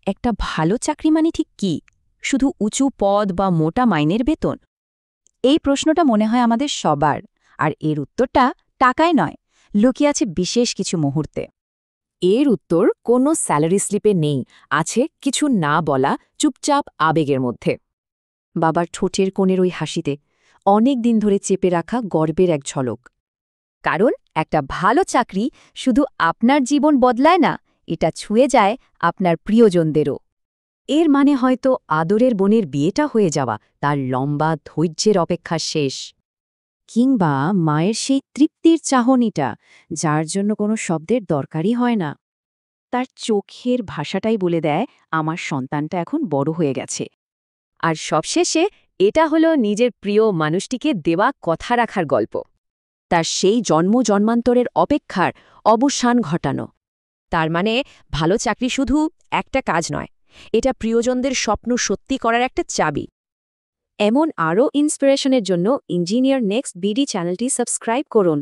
একটা ভালো চাকরি মানে ঠিক কি? শুধু উঁচু পদ বা মোটা মাইনের বেতন? এই প্রশ্নটা মনে হয় আমাদের সবার, আর এর উত্তরটা টাকায় নয়, লুকিয়ে আছে বিশেষ কিছু মুহূর্তে। এর উত্তর কোনো স্যালারি স্লিপে নেই, আছে কিছু না বলা চুপচাপ আবেগের মধ্যে। বাবার ঠোঁটের কোণের ওই হাসিতে অনেক দিন ধরে চেপে রাখা গর্বের এক ঝলক। কারণ একটা ভালো চাকরি শুধু আপনার জীবন বদলায় না, এটা ছুঁয়ে যায় আপনার প্রিয়জনদেরও। এর মানে হয়তো আদরের বোনের বিয়েটা হয়ে যাওয়া তার লম্বা ধৈর্যের অপেক্ষা শেষ। কিংবা মায়ের সেই তৃপ্তির চাহনিটা, যার জন্য কোনো শব্দের দরকারই হয় না। তার চোখের ভাষাটাই বলে দেয় আমার সন্তানটা এখন বড় হয়ে গেছে। আর সবশেষে এটা হলো নিজের প্রিয় মানুষটিকে দেওয়া কথা রাখার গল্প, তার সেই জন্ম জন্মান্তরের অপেক্ষার অবসান ঘটানো। তার মানে ভালো চাকরি শুধু একটা কাজ নয়, এটা প্রিয়জনদের স্বপ্ন সত্যি করার একটা চাবি। এমন আরও ইন্সপিরেশনের জন্য ইঞ্জিনিয়ার নেক্সট বিডি চ্যানেলটি সাবস্ক্রাইব করুন।